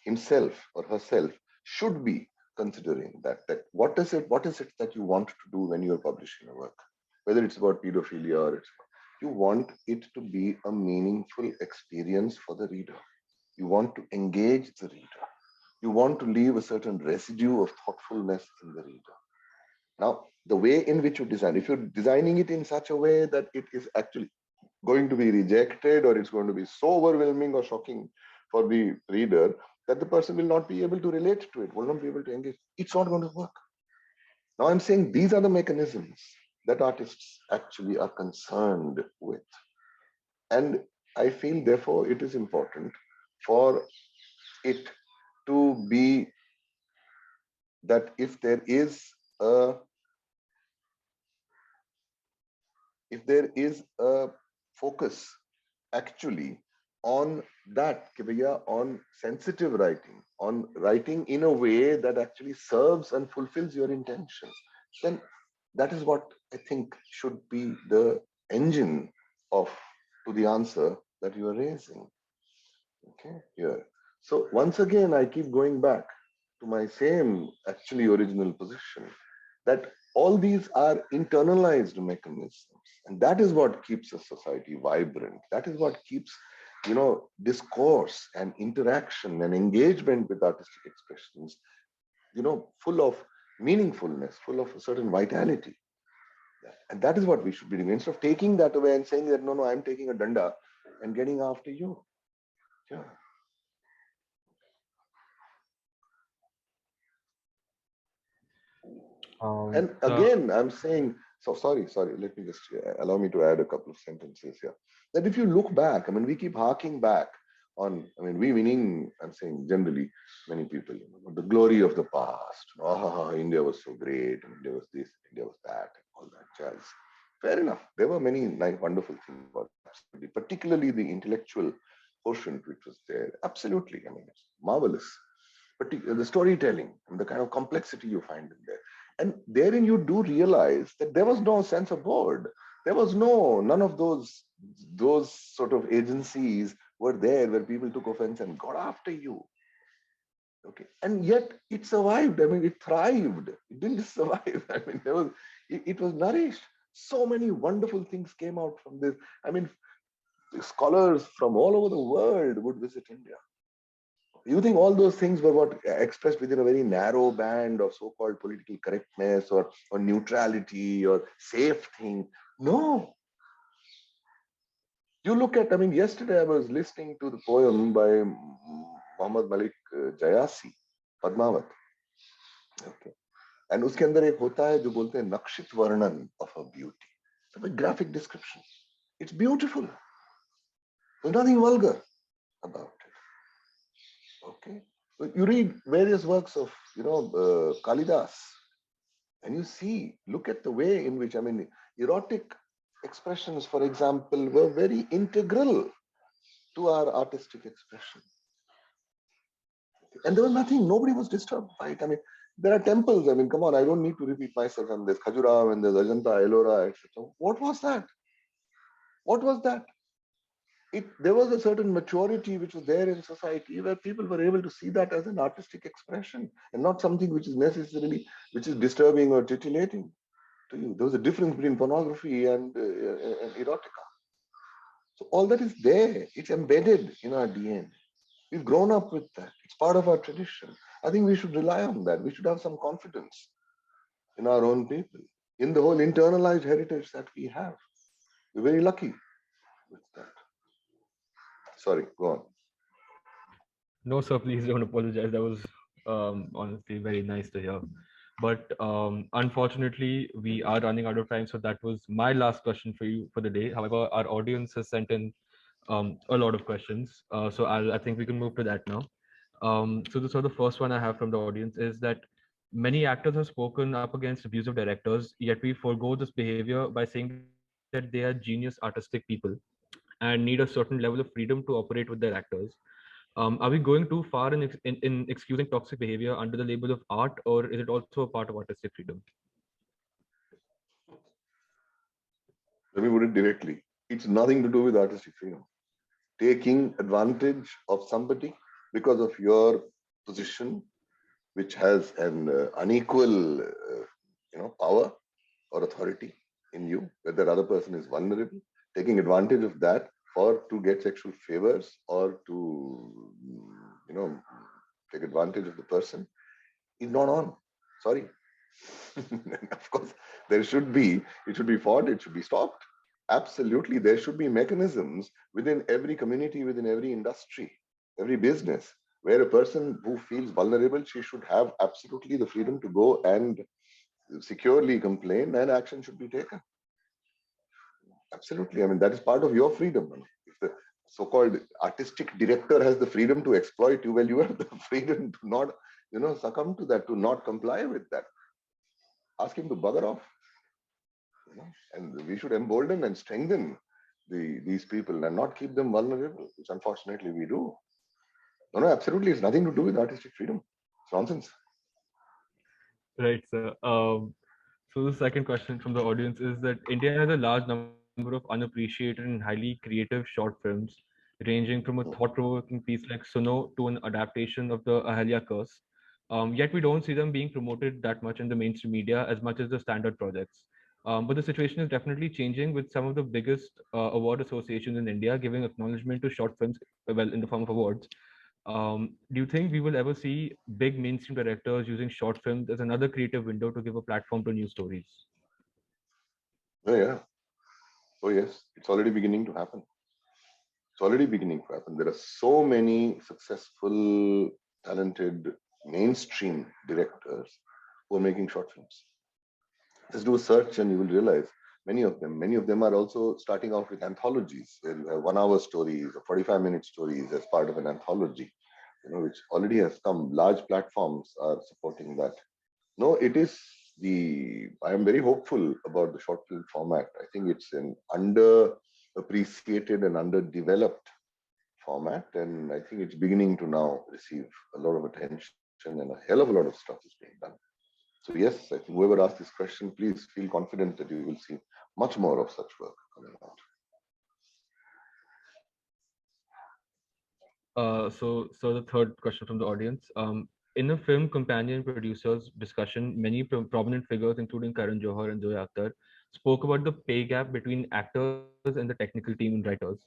himself or herself should be considering that what is it that you want to do when you're publishing a work, whether it's about pedophilia or you want it to be a meaningful experience for the reader. You want to engage the reader. You want to leave a certain residue of thoughtfulness in the reader. Now, the way in which you design, if you're designing it in such a way that it is actually going to be rejected, or it's going to be so overwhelming or shocking for the reader that the person will not be able to relate to it, will not be able to engage, it's not going to work. Now I'm saying these are the mechanisms that artists actually are concerned with. And I feel, therefore, it is important for it to be that a if there is a focus actually on that, on sensitive writing, on writing in a way that actually serves and fulfills your intentions, then that is what I think should be the engine of to the answer that you are raising. Okay, here. So once again, I keep going back to my same actually original position that all these are internalized mechanisms, and that is what keeps a society vibrant. That is what keeps, discourse and interaction and engagement with artistic expressions, full of meaningfulness, full of a certain vitality. And that is what we should be doing. Instead of taking that away and saying that, no, I'm taking a danda and getting after you. Yeah. And again, I'm saying, so sorry, let me just allow me to add a couple of sentences here. That if you look back, we keep harking back on, we meaning, I'm saying generally, many people, the glory of the past. Oh, India was so great, India was this, India was that, and all that jazz. Fair enough. There were many nice, wonderful things about it, absolutely, particularly the intellectual quotient which was there. Absolutely. It's marvelous. The storytelling and the kind of complexity you find in there. And therein you do realize that there was no sense of board. There was none of those sort of agencies were there where people took offense and got after you. Okay. And yet it survived. It thrived. It didn't just survive. It was nourished. So many wonderful things came out from this. Scholars from all over the world would visit India. You think all those things were what expressed within a very narrow band of so-called political correctness or neutrality or safe thing? No. You look at, yesterday I was listening to the poem by Muhammad Malik Jayasi, Padmavat. Okay. And uske andar ek hota hai jo bolte hain nakshit varnan of her beauty. It's a graphic description. It's beautiful. There's nothing vulgar about it. Okay. You read various works of, Kalidas, and you see, look at the way in which, erotic expressions, for example, were very integral to our artistic expression. And there was nothing, nobody was disturbed by it. There are temples, come on, I don't need to repeat myself. And there's Khajuraho and there's Ajanta, Ellora, etc. What was that? What was that? There was a certain maturity which was there in society where people were able to see that as an artistic expression and not something which is disturbing or titillating to you. There was a difference between pornography and erotica. So all that is there. It's embedded in our DNA. We've grown up with that. It's part of our tradition. I think we should rely on that. We should have some confidence in our own people, in the whole internalized heritage that we have. We're very lucky with that. Sorry, go on. No, sir, please don't apologize. That was honestly very nice to hear. But unfortunately, we are running out of time. So that was my last question for you for the day. However, our audience has sent in a lot of questions. So I think we can move to that now. So the first one I have from the audience is that Many actors have spoken up against abusive directors, yet we forego this behavior by saying that they are genius artistic people and need a certain level of freedom to operate with their actors. Are we going too far in excusing toxic behavior under the label of art, or is it also a part of artistic freedom? Let me put it directly. It's nothing to do with artistic freedom. Taking advantage of somebody because of your position, which has an unequal, power or authority in you, where that other person is vulnerable, taking advantage of that or to get sexual favors or to, take advantage of the person is not on. Sorry. Of course, it should be fought, it should be stopped. Absolutely, there should be mechanisms within every community, within every industry, every business, where a person who feels vulnerable, she should have absolutely the freedom to go and securely complain, and action should be taken. Absolutely. I mean, that is part of your freedom. If the so-called artistic director has the freedom to exploit you, well, you have the freedom to not, succumb to that, to not comply with that. Ask him to bugger off. And we should embolden and strengthen these people and not keep them vulnerable, which unfortunately we do. No, absolutely. It's nothing to do with artistic freedom. It's nonsense. Right, sir. So the second question from the audience is that India has a large number of unappreciated and highly creative short films, ranging from a thought-provoking piece like Suno to an adaptation of the Ahalya Curse. Yet we don't see them being promoted that much in the mainstream media as much as the standard projects. But the situation is definitely changing with some of the biggest award associations in India giving acknowledgement to short films, well, in the form of awards. Do you think we will ever see big mainstream directors using short films as another creative window to give a platform to new stories? Oh, yeah. Oh, yes. It's already beginning to happen. It's already beginning to happen. There are so many successful, talented mainstream directors who are making short films. Just do a search and you will realize many of them are also starting out with anthologies where you have 1 hour stories or 45-minute stories as part of an anthology, which already has come. Large platforms are supporting that. No, I am very hopeful about the short film format. I think it's an underappreciated and underdeveloped format. And I think it's beginning to now receive a lot of attention and a hell of a lot of stuff is being done. So yes, I think whoever asked this question, please feel confident that you will see much more of such work coming out. So the third question from the audience. In a film companion producers discussion, many prominent figures, including Karan Johar and Zoe Akhtar, spoke about the pay gap between actors and the technical team and writers.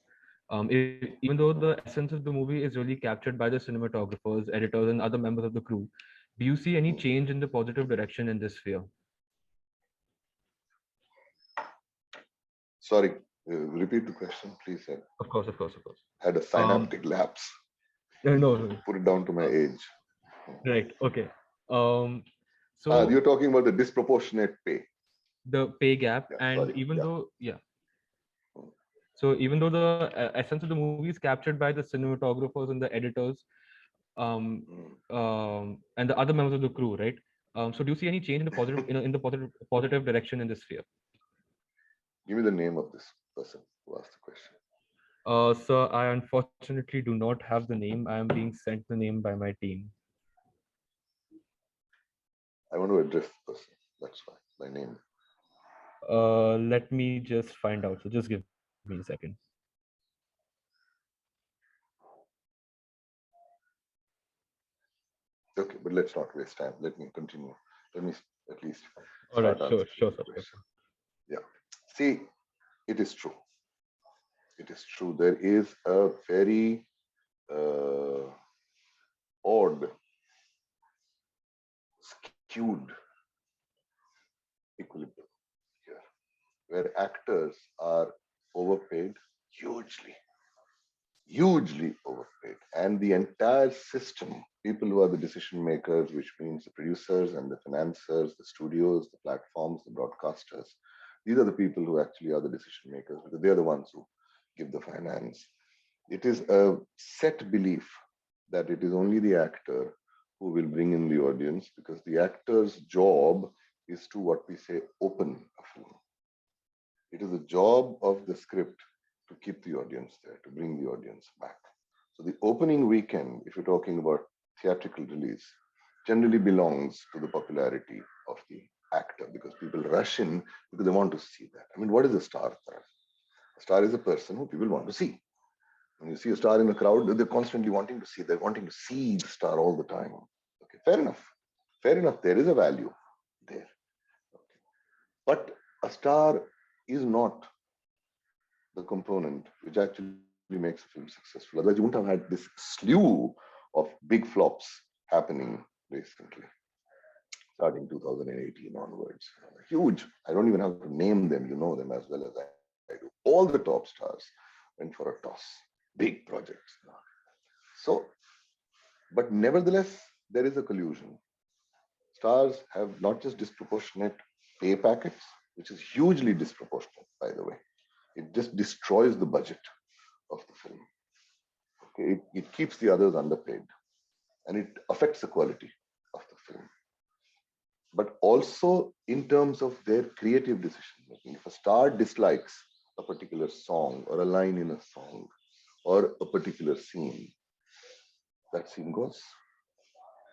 Even though the essence of the movie is really captured by the cinematographers, editors, and other members of the crew, do you see any change in the positive direction in this sphere? Sorry, repeat the question, please. I Of course. had a synaptic lapse. No. Put it down to my age. Right. Okay. Um, so You're talking about the disproportionate pay. the pay gap, Yeah, and sorry. even Yeah. though, yeah. So even though the essence of the movie is captured by the cinematographers and the editors, and the other members of the crew, right? So do you see any change in the positive, in the positive direction in this sphere? Give me the name of this person who asked the question. So I unfortunately do not have the name. I am being sent the name by my team. I want to address the person. That's why my name. Let me just find out. So just give me a second. Okay, but let's not waste time. Let me continue. Let me at least All right, start answering sure, the sir. question. Yeah. See, it is true. It is true. There is a very odd, skewed equilibrium here, where actors are overpaid hugely, hugely overpaid. And the entire system, people who are the decision makers, which means the producers and the financiers, the studios, the platforms, the broadcasters, these are the people who actually are the decision makers because they are the ones who give the finance. It is a set belief that it is only the actor who will bring in the audience, because the actor's job is to, what we say, open a film. It is the job of the script to keep the audience there, to bring the audience back. So the opening weekend, if you're talking about theatrical release, generally belongs to the popularity of the actor, because people rush in because they want to see that. I mean, what is a star? A star is a person who people want to see. When you see a star in a crowd, they're constantly wanting to see. They're wanting to see the star all the time. Okay, fair enough. Fair enough. There is a value there. Okay. But a star is not the component which actually makes a film successful. Otherwise, you wouldn't have had this slew of big flops happening recently, starting 2018 onwards. Huge. I don't even have to name them. You know them as well as I do. All the top stars went for a toss. Big projects. So, but nevertheless, there is a collusion. Stars have not just disproportionate pay packets, which is hugely disproportionate, by the way. It just destroys the budget of the film. Okay? It keeps the others underpaid, and it affects the quality of the film. But also in terms of their creative decision making. If a star dislikes a particular song or a line in a song or a particular scene, that scene goes.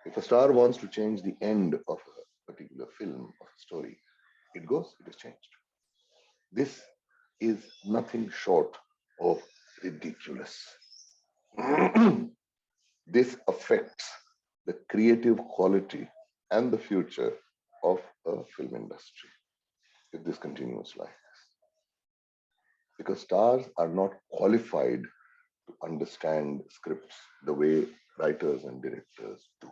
If a star wants to change the end of a particular film or story, it goes, it is changed. This is nothing short of ridiculous. This affects the creative quality and the future of a film industry if this continues like this. Because stars are not qualified to understand scripts the way writers and directors do.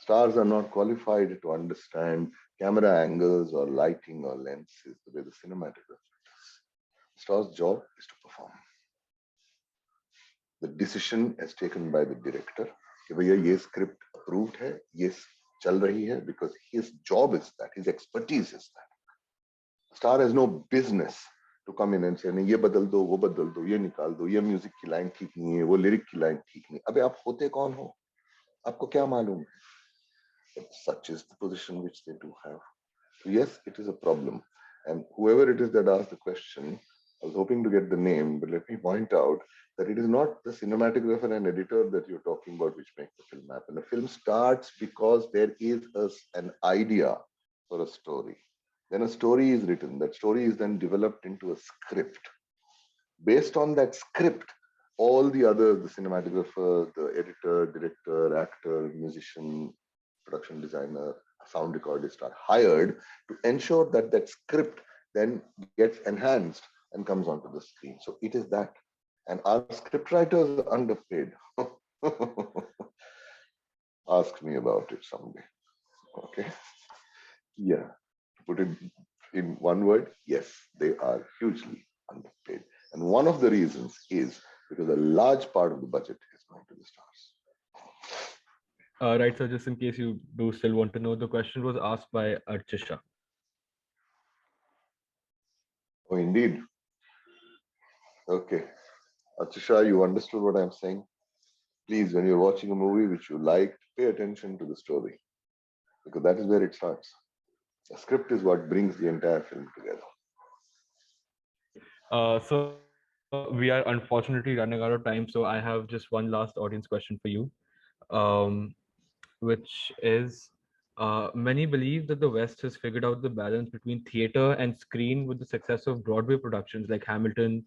Stars are not qualified to understand camera angles or lighting or lenses the way the cinematographer does. Star's job is to perform. The decision is taken by the director कि भैया ये script approved है, ये चल रही है, because his job is that, his expertise is that. Star has no business to come in and say नहीं ये बदल दो, वो बदल दो, ये निकाल दो, ये म्यूजिक की लाइन ठीक नहीं है, वो लिरिक की लाइन ठीक नहीं. अबे आप होते कौन हो? आपको क्या मालूम? But such is the position which they do have. So yes, it is a problem. And whoever it is that asked the question, I was hoping to get the name, but let me point out that it is not the cinematographer and editor that you're talking about which make the film happen. The film starts because there is an idea for a story. Then a story is written. That story is then developed into a script. Based on that script, all the others, the cinematographer, the editor, director, actor, musician, production designer, sound recordist are hired to ensure that that script then gets enhanced and comes onto the screen. So it is that. And our script writers are underpaid. Ask me about it someday. Okay. Yeah. To put it in one word, yes, they are hugely underpaid. And one of the reasons is because a large part of the budget is going to the stars. Right, so just in case you do still want to know, the question was asked by Archisha. Oh, indeed. Okay. Achisha, you understood what I'm saying? Please, when you're watching a movie which you liked, pay attention to the story, because that is where it starts. The script is what brings the entire film together. So we are unfortunately running out of time, so I have just one last audience question for you, um, which is many believe that the West has figured out the balance between theater and screen with the success of Broadway productions like Hamilton,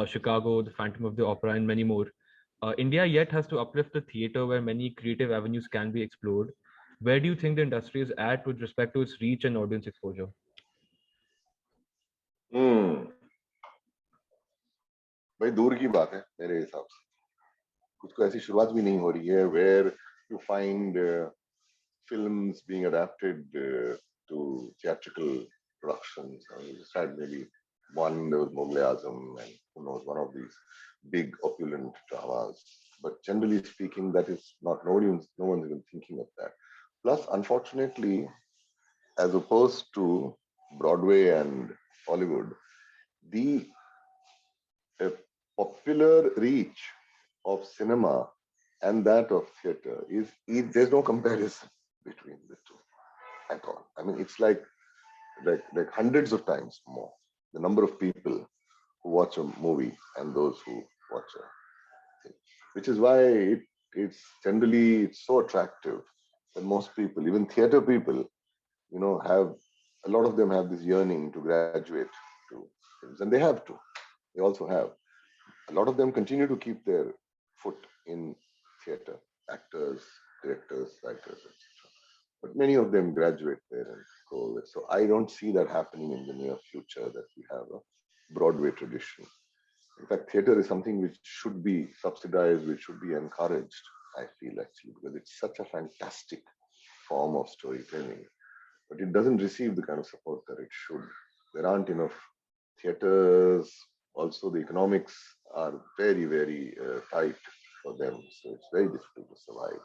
Chicago, The Phantom of the Opera, and many more. India yet has to uplift the theater where many creative avenues can be explored. Where do you think the industry is at with respect to its reach and audience exposure? Hmm. भाई दूर की बात है मेरे हिसाब से. कुछ को ऐसी शुरुआत भी नहीं हो रही है where you find films being adapted to theatrical productions. I mean, you just had maybe one, there was Mughal Azam, and who knows, one of these big opulent dramas. But generally speaking, that is not, no one's even thinking of that. Plus, unfortunately, as opposed to Broadway and Hollywood, the popular reach of cinema and that of theatre there's no comparison between the two at all. I mean, it's like hundreds of times more the number of people who watch a movie and those who watch a thing, which is why it's so attractive that most people, even theatre people, have a lot of them have this yearning to graduate to things, and they have to. They also have. A lot of them continue to keep their foot in theatre, actors, directors, writers, etc. But many of them graduate there and go away. So I don't see that happening in the near future, that we have a Broadway tradition. In fact, theatre is something which should be subsidized, which should be encouraged, I feel, actually, because it's such a fantastic form of storytelling. But it doesn't receive the kind of support that it should. There aren't enough theatres. Also, the economics are very, very tight for them. So it's very difficult to survive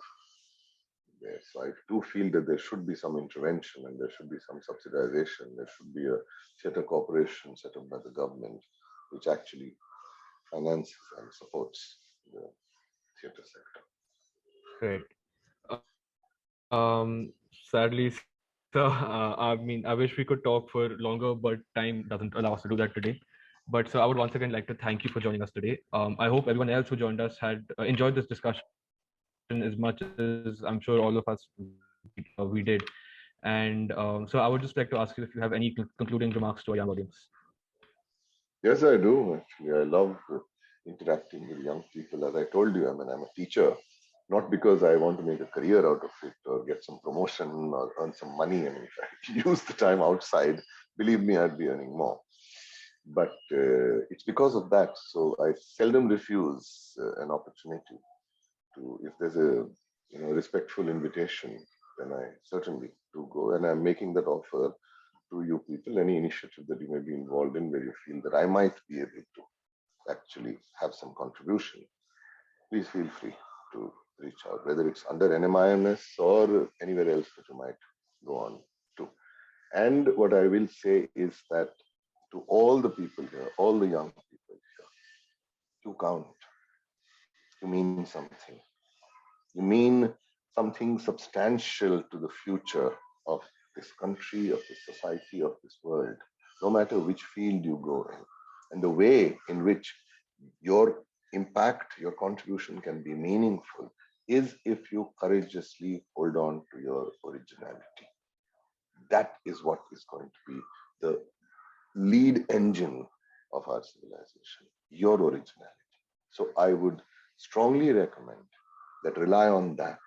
there. So I do feel that there should be some intervention and there should be some subsidization. There should be a theatre corporation set up by the government, which actually finances and supports the theatre sector. Sadly, sir, I mean, I wish we could talk for longer, but time doesn't allow us to do that today. But so I would once again like to thank you for joining us today. I hope everyone else who joined us had enjoyed this discussion as much as I'm sure all of us we did. And so I would just like to ask you if you have any concluding remarks to our young audience. Yes, I do. Actually, I love interacting with young people. As I told you, I mean, I'm a teacher, not because I want to make a career out of it or get some promotion or earn some money. I mean, if I use the time outside, believe me, I'd be earning more. But it's because of that. So I seldom refuse an opportunity to, if there's a respectful invitation, then I certainly do go. And I'm making that offer to you people, any initiative that you may be involved in where you feel that I might be able to actually have some contribution, please feel free to reach out, whether it's under NMIMS or anywhere else that you might go on to. And what I will say is that to all the people here, all the young people here, you count. You mean something. You mean something substantial to the future of this country, of this society, of this world, no matter which field you go in. And the way in which your impact, your contribution can be meaningful is if you courageously hold on to your originality. That is what is going to be the lead engine of our civilization, your originality. So I would strongly recommend that rely on that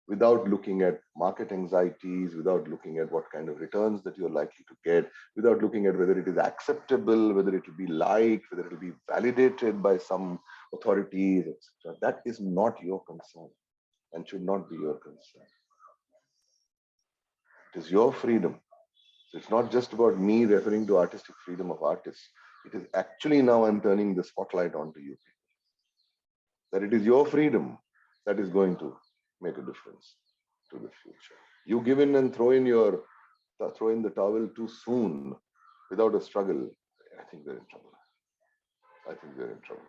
without looking at market anxieties, without looking at what kind of returns that you're likely to get, without looking at whether it is acceptable, whether it will be liked, whether it will be validated by some authorities, etc. That is not your concern and should not be your concern. It is your freedom. So it's not just about me referring to artistic freedom of artists. It is actually now I'm turning the spotlight onto you people. That it is your freedom that is going to make a difference to the future. You give in and throw in the towel too soon without a struggle, I think we're in trouble. I think we're in trouble.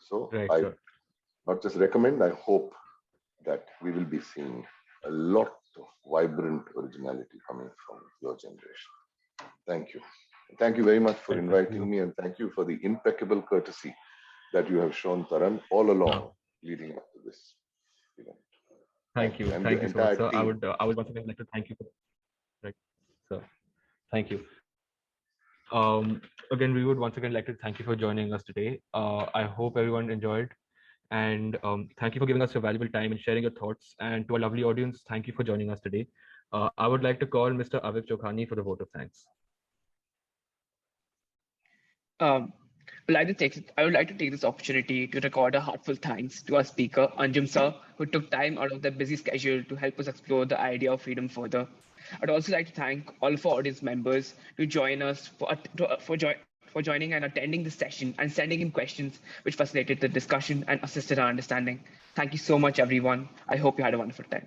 So I not just recommend, I hope that we will be seeing a lot of vibrant originality coming from your generation. Thank you. Thank you very much for inviting me, and thank you for the impeccable courtesy that you have shown, Taran, all along leading up to this event. Thank you. Thank you so much, sir. I would once again like to thank you for that. Sir. Thank you. Again, we would once again like to thank you for joining us today. I hope everyone enjoyed, and thank you for giving us your valuable time and sharing your thoughts. And to our lovely audience, thank you for joining us today. I would like to call Mr. Avik Chokhani for the vote of thanks. I would like to take this opportunity to record a heartfelt thanks to our speaker, Anjum sir, who took time out of their busy schedule to help us explore the idea of freedom further. I'd also like to thank all of our audience members to join us for joining and attending the session and sending in questions which facilitated the discussion and assisted our understanding. Thank you so much, everyone. I hope you had a wonderful time.